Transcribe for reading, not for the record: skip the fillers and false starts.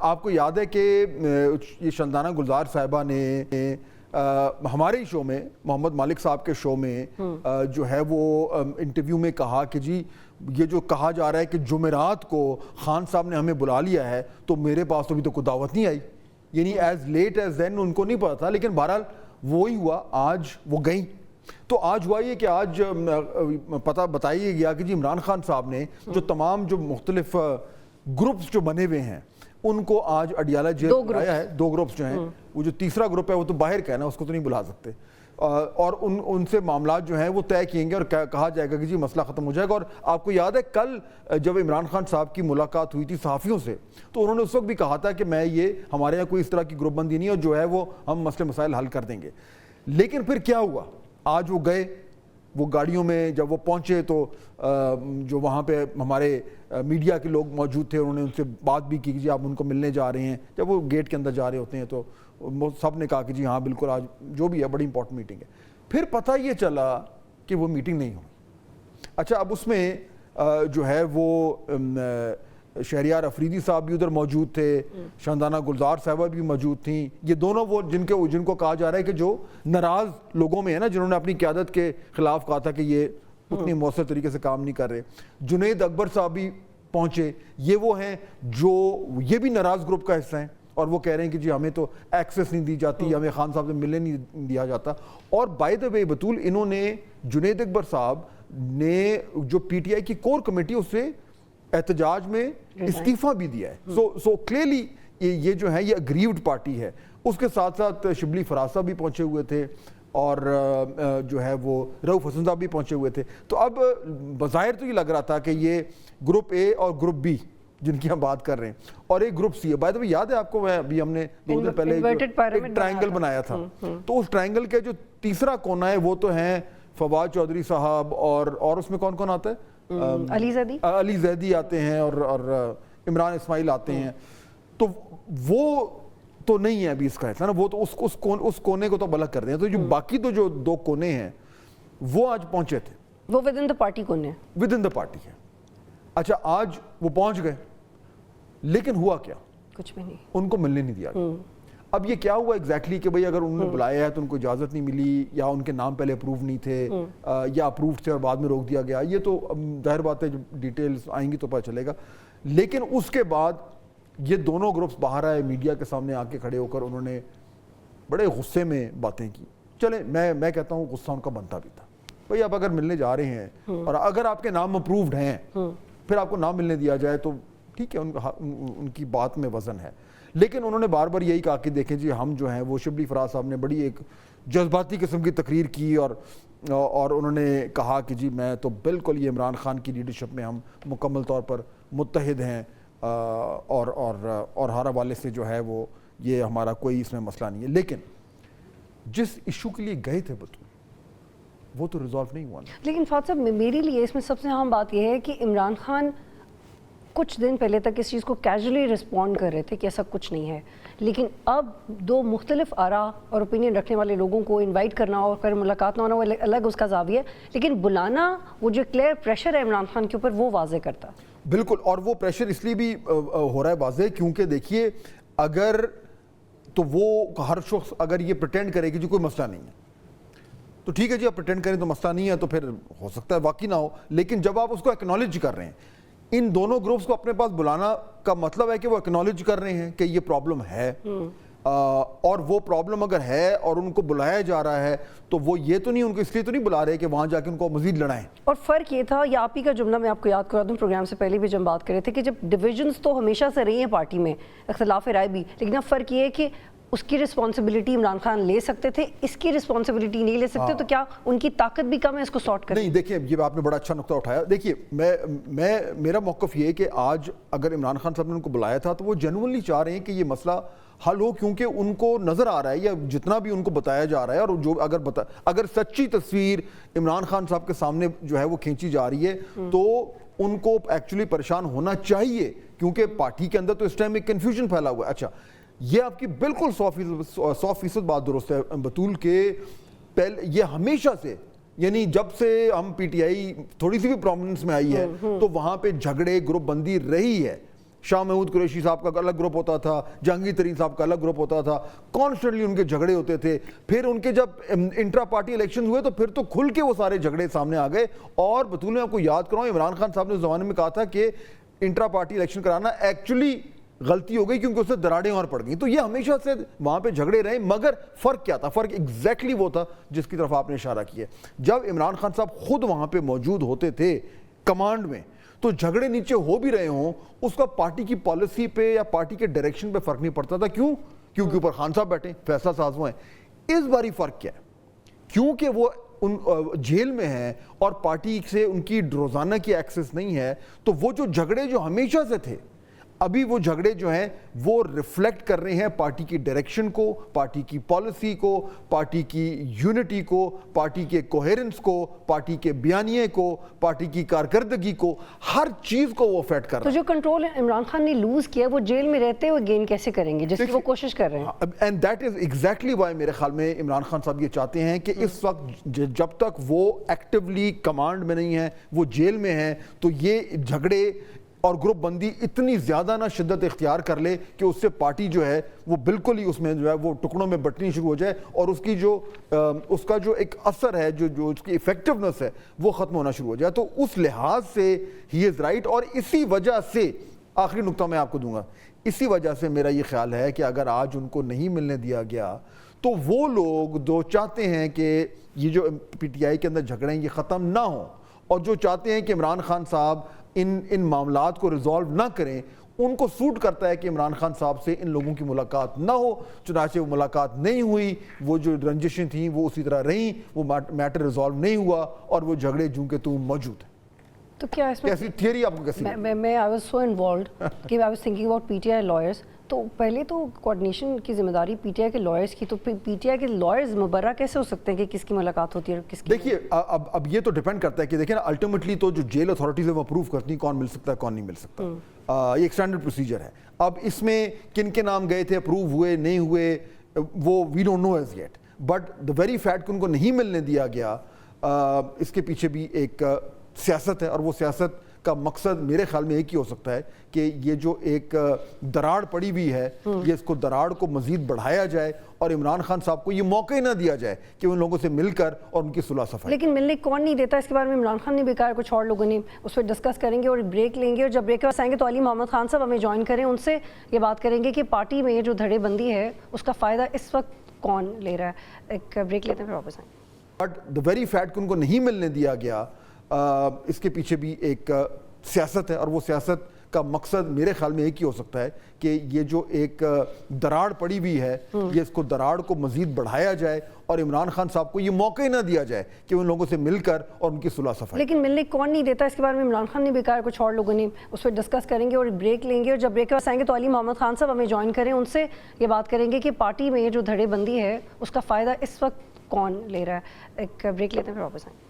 آپ کو یاد ہے کہ یہ شندانہ گلزار صاحبہ نے ہمارے شو میں محمد مالک صاحب کے شو میں جو ہے وہ انٹرویو میں کہا کہ جی یہ جو کہا جا رہا ہے کہ جمعرات کو خان صاحب نے ہمیں بلا لیا ہے تو میرے پاس تو ابھی تو کوئی دعوت نہیں آئی. یعنی ایز لیٹ ایز دین ان کو نہیں پتا تھا, لیکن بہرحال وہی ہوا, آج وہ گئیں. تو آج ہوا یہ کہ آج پتہ بتایا گیا کہ جی عمران خان صاحب نے جو تمام جو مختلف گروپس جو بنے ہوئے ہیں ان کو آج اڈیالہ جیل بلایا ہے. 2 گروپس جو ہیں, وہ جو تیسرا گروپ ہے وہ تو باہر کا ہے نا, اس کو تو نہیں بلا سکتے, اور ان سے معاملات جو ہیں وہ طے کیے گے اور کہا جائے گا کہ جی مسئلہ ختم ہو جائے گا. اور آپ کو یاد ہے کل جب عمران خان صاحب کی ملاقات ہوئی تھی صحافیوں سے تو انہوں نے اس وقت بھی کہا تھا کہ میں یہ ہمارے یہاں کوئی اس طرح کی گروپ بندی نہیں ہے, اور جو ہے وہ ہم مسئلے مسائل حل کر دیں گے. لیکن پھر کیا ہوا, آج وہ گئے, وہ گاڑیوں میں جب وہ پہنچے تو جو وہاں پہ ہمارے میڈیا کے لوگ موجود تھے انہوں نے ان سے بات بھی کی کہ جی آپ ان کو ملنے جا رہے ہیں. جب وہ گیٹ کے اندر جا رہے ہوتے ہیں تو سب نے کہا کہ جی ہاں بالکل آج جو بھی ہے بڑی امپورٹنٹ میٹنگ ہے. پھر پتہ یہ چلا کہ وہ میٹنگ نہیں ہوئی. اچھا, اب اس میں جو ہے وہ شہریار افریدی صاحب بھی ادھر موجود تھے, شاندانہ گلزار صاحبہ بھی موجود تھیں. یہ دونوں وہ جن کو کہا جا رہا ہے کہ جو ناراض لوگوں میں ہے نا, جنہوں نے اپنی قیادت کے خلاف کہا تھا کہ یہ اتنی مؤثر طریقے سے کام نہیں کر رہے. جنید اکبر صاحب بھی پہنچے, یہ وہ ہیں جو یہ بھی ناراض گروپ کا حصہ ہیں اور وہ کہہ رہے ہیں کہ جی ہمیں تو ایکسیس نہیں دی جاتی, ہمیں خان صاحب سے ملنے نہیں دیا جاتا. اور بائی دا وے بطول انہوں نے جنید اکبر صاحب نے جو پی ٹی آئی کی کور کمیٹی اس سے احتجاج میں استعفیٰ بھی دیا ہے. سو کلیئرلی یہ جو ہے یہ اگریوڈ پارٹی ہے. اس کے ساتھ ساتھ شبلی فراز صاحب بھی پہنچے ہوئے تھے اور جو ہے وہ رؤف حسن صاحب بھی پہنچے ہوئے تھے. تو اب بظاہر تو یہ لگ رہا تھا کہ یہ گروپ اے اور گروپ بی جن کی ہم بات کر رہے ہیں اور ایک گروپ سی ہے. بائی دا وے یاد ہے آپ کو, ابھی ہم نے 2 دن پہلے ایک ٹرائنگل بنایا تھا, تو اس ٹرائنگل کے جو تیسرا کونا ہے وہ تو ہیں فواد چودھری صاحب اور اس میں کون کون آتا ہے, علی زیدی آتے ہیں اور عمران اسماعیل آتے ہیں. تو وہ تو نہیں ہے ابھی اس کا حصہ نا, وہ تو اس کونے کو تو الگ کر دیں. تو جو باقی تو جو 2 کونے ہیں وہ آج پہنچے تھے, وہ ود ان دا پارٹی کونے, ود ان دا پارٹی ہے. اچھا, آج وہ پہنچ گئے, لیکن ہوا کیا, کچھ بھی نہیں, ان کو ملنے نہیں دیا گیا. اب یہ کیا ہوا ایگزیکٹلی کہ بھئی اگر انہوں نے بلایا ہے تو ان کو اجازت نہیں ملی, یا ان کے نام پہلے اپروو نہیں تھے, یا اپرووڈ تھے اور بعد میں روک دیا گیا, یہ تو ظاہر بات ہے جب ڈیٹیلز آئیں گی تو پتہ چلے گا. لیکن اس کے بعد یہ دونوں گروپس باہر آئے, میڈیا کے سامنے آ کے کھڑے ہو کر انہوں نے بڑے غصے میں باتیں کی. چلیں میں کہتا ہوں غصہ ان کا بنتا بھی تھا. بھئی اب اگر ملنے جا رہے ہیں اور اگر آپ کے نام اپرووڈ ہیں پھر آپ کو نام ملنے دیا جائے تو ٹھیک ہے, ان کی بات میں وزن ہے. لیکن انہوں نے بار بار یہی کہا کہ دیکھیں جی ہم جو ہیں وہ شبلی فراز صاحب نے بڑی ایک جذباتی قسم کی تقریر کی اور انہوں نے کہا کہ جی میں تو بالکل یہ عمران خان کی لیڈرشپ میں ہم مکمل طور پر متحد ہیں, اور ہر حوالے سے جو ہے وہ یہ ہمارا کوئی اس میں مسئلہ نہیں ہے. لیکن جس ایشو کے لیے گئے تھے وہ تو ریزالو نہیں ہوا. لیکن فاضل صاحب میرے لیے اس میں سب سے اہم بات یہ ہے کہ عمران خان کچھ دن پہلے تک اس چیز کو کیجولی رسپونڈ کر رہے تھے کہ ایسا کچھ نہیں ہے, لیکن اب 2 مختلف آراء اور اوپینین رکھنے والے لوگوں کو انوائٹ کرنا اور پھر ملاقات نہ ہونا وہ الگ اس کا زاویہ ہے, لیکن بلانا وہ جو کلیئر پریشر ہے عمران خان کے اوپر وہ واضح کرتا. بالکل, اور وہ پریشر اس لیے بھی ہو رہا ہے واضح کیونکہ دیکھیے اگر تو وہ ہر شخص اگر یہ پریٹینڈ کرے کہ جو کوئی مسئلہ نہیں ہے تو ٹھیک ہے جی, آپ پریٹینڈ کریں تو مسئلہ نہیں ہے تو پھر ہو سکتا ہے واقعی نہ ہو. لیکن جب آپ اس کو ایکنالج کر رہے ہیں, ان دونوں گروپس کو اپنے پاس بلانا کا مطلب ہے کہ وہ ایکنالج کر رہے ہیں کہ یہ پرابلم ہے, اور وہ پرابلم اگر ہے اور ان کو بلایا جا رہا ہے تو وہ یہ تو نہیں ان کو اس لیے تو نہیں بلا رہے کہ وہاں جا کے ان کو مزید لڑائیں. اور فرق یہ تھا, یا آپ ہی کا جملہ میں آپ کو یاد کرا دوں, پروگرام سے پہلے بھی جب بات کر رہے تھے کہ جب ڈویژنز تو ہمیشہ سے رہی ہیں پارٹی میں, اختلاف رائے بھی, لیکن اب فرق یہ ہے کہ اس کی رسپانسبلٹی عمران خان لے سکتے تھے, اس کی رسپانسبلٹی نہیں لے سکتے. تو کیا ان کی طاقت بھی کم ہے اس کو سارٹ کرنے؟ نہیں, دیکھیں یہ آپ نے بڑا اچھا نقطہ اٹھایا. دیکھیے میرا موقف یہ ہے کہ آج اگر عمران خان صاحب نے ان کو بلایا تھا تو وہ جینوئنلی چاہ رہے ہیں کہ یہ مسئلہ حل ہو, کیونکہ ان کو نظر آ رہا ہے یا جتنا بھی ان کو بتایا جا رہا ہے, اور جو اگر سچی تصویر عمران خان صاحب کے سامنے جو ہے وہ کھینچی جا رہی ہے تو ان کو ایکچولی پریشان ہونا چاہیے, کیونکہ پارٹی کے اندر تو اس ٹائم ایک کنفیوژن پھیلا ہوا ہے. اچھا, یہ آپ کی بالکل 100% بات درست ہے بطول کے پہلے یہ ہمیشہ سے, یعنی جب سے ہم پی ٹی آئی تھوڑی سی بھی پرومیننس میں آئی ہے تو وہاں پہ جھگڑے گروپ بندی رہی ہے. شاہ محمود قریشی صاحب کا الگ گروپ ہوتا تھا, جہانگیر ترین صاحب کا الگ گروپ ہوتا تھا, کانسٹنٹلی ان کے جھگڑے ہوتے تھے. پھر ان کے جب انٹرا پارٹی الیکشن ہوئے تو پھر تو کھل کے وہ سارے جھگڑے سامنے آ گئے. اور بطول میں آپ کو یاد کراؤں, عمران خان صاحب نے اس زمانے میں کہا تھا کہ انٹرا پارٹی الیکشن کرانا ایکچولی غلطی ہو گئی کیونکہ اس سے دراڑیں اور پڑ گئیں. تو یہ ہمیشہ سے وہاں پہ جھگڑے رہے, مگر فرق کیا تھا؟ فرق ایگزیکٹلی وہ تھا جس کی طرف آپ نے اشارہ کیا. جب عمران خان صاحب خود وہاں پہ موجود ہوتے تھے کمانڈ میں, تو جھگڑے نیچے ہو بھی رہے ہوں, اس کا پارٹی کی پالیسی پہ یا پارٹی کے ڈائریکشن پہ فرق نہیں پڑتا تھا. کیوں؟ کیونکہ اوپر خان صاحب بیٹھے, فیصلہ ساز وہ ہیں. اس باری فرق کیا ہے؟ کیونکہ وہ ان جیل میں ہیں اور پارٹی سے ان کی روزانہ کی ایکسس نہیں ہے, تو وہ جو جھگڑے جو ہمیشہ سے تھے, ابھی وہ جھگڑے جو ہیں وہ ریفلیکٹ کر رہے ہیں پارٹی کی ڈائریکشن کو, پارٹی کی پالیسی کو, پارٹی کی یونٹی کو, پارٹی کے کوہیرنس کو, پارٹی کے بیانیے کو, پارٹی کی کارکردگی کو, ہر چیز کو وہ افیکٹ کر رہا ہے. تو جو کنٹرول عمران خان نے لوز کیا وہ جیل میں رہتے ہوئے گین کیسے کریں گے, جس کی وہ کوشش کر رہے ہیں؟ And that is exactly why میرے خیال میں عمران خان صاحب یہ چاہتے ہیں کہ اس وقت جب تک وہ ایکٹیولی کمانڈ میں نہیں ہیں, وہ جیل میں ہیں, تو یہ جھگڑے اور گروپ بندی اتنی زیادہ نہ شدت اختیار کر لے کہ اس سے پارٹی جو ہے وہ بالکل ہی اس میں جو ہے وہ ٹکڑوں میں بٹنی شروع ہو جائے, اور اس کی جو اس کا جو ایک اثر ہے, جو اس کی ایفیکٹونیس ہے, وہ ختم ہونا شروع ہو جائے. تو اس لحاظ سے ہی از رائٹ. اور اسی وجہ سے آخری نقطہ میں آپ کو دوں گا, اسی وجہ سے میرا یہ خیال ہے کہ اگر آج ان کو نہیں ملنے دیا گیا تو وہ لوگ جو چاہتے ہیں کہ یہ جو پی ٹی آئی کے اندر جھگڑے ہیں یہ ختم نہ ہوں, اور جو چاہتے ہیں کہ عمران خان صاحب ان معاملات کو ریزالو نہ کریں, ان کو سوٹ کرتا ہے کہ عمران خان صاحب سے ان لوگوں کی ملاقات نہ ہو. چنانچہ وہ ملاقات نہیں ہوئی, وہ جو رنجشیں تھیں وہ اسی طرح رہیں, وہ میٹر ریزالو نہیں ہوا, اور وہ جھگڑے جوں کہ تم موجود ہیں. تو کیا اس میں کیسی تھیوری آپ کو کیسی؟ میں آئی واز سو انوالوڈ کہ I was thinking about P T I lawyers. تو پہلے تو کوآرڈینیشن کی ذمہ داری پی ٹی آئی کے لائرس کی, تو پی ٹی آئی کے لائرز مبرہ کیسے ہو سکتے ہیں کہ کس کی ملاقات ہوتی ہے اور کس کی؟ دیکھیے اب یہ تو ڈیپینڈ کرتا ہے کہ دیکھیں نا, الٹیمیٹلی تو جو جیل اتھارٹیز ہیں وہ اپروو کرتی ہیں کون مل سکتا ہے کون نہیں مل سکتا. یہ ایک اسٹینڈرڈ پروسیجر ہے. اب اس میں کن کے نام گئے تھے, اپروو ہوئے نہیں ہوئے, وہ we don't know as yet. But the very fact کہ ان کو نہیں ملنے دیا گیا, اس کے پیچھے بھی ایک سیاست ہے, اور وہ سیاست کا مقصد میرے خیال میں ایک ہی ہو سکتا ہے کہ یہ جو ایک دراڑ پڑی ہوئی ہے, یہ اس کو دراڑ کو مزید بڑھایا جائے, اور عمران خان صاحب کو یہ موقع نہ دیا جائے کہ ان لوگوں سے مل کر اور ان کی صلح صفائی. لیکن ملنے کون نہیں دیتا, اس کے بارے میں عمران خان نے بھی کہا, کچھ اور لوگوں نے اس پہ ڈسکس کریں گے اور بریک لیں گے, اور جب بریک کے پاس آئیں گے تو علی محمد خان صاحب ہمیں جوائن کریں, ان سے یہ بات کریں گے کہ پارٹی میں جو دھڑے بندی ہے اس کا فائدہ اس وقت کون لے رہا ہے. ایک بریک لیتے ہیں پھر واپس آئیں. بٹ دا ویری فیکٹ کہ ان کو نہیں ملنے دیا گیا, اس کے پیچھے بھی ایک سیاست ہے, اور وہ سیاست کا مقصد میرے خیال میں ایک ہی ہو سکتا ہے کہ یہ جو ایک دراڑ پڑی ہوئی ہے, یہ اس کو دراڑ کو مزید بڑھایا جائے, اور عمران خان صاحب کو یہ موقع نہ دیا جائے کہ ان لوگوں سے مل کر اور ان کی صلح صفائی. لیکن ملنے کون نہیں دیتا, اس کے بارے میں عمران خان نے بھی کہا, کچھ اور لوگوں نے اس پہ ڈسکس کریں گے اور بریک لیں گے, اور جب بریک کے پاس آئیں گے تو علی محمد خان صاحب ہمیں جوائن کریں, ان سے یہ بات کریں گے کہ پارٹی میں جو دھڑے بندی ہے اس کا فائدہ اس وقت کون لے رہا ہے. ایک بریک لیتے ہیں پھر واپس آئیں.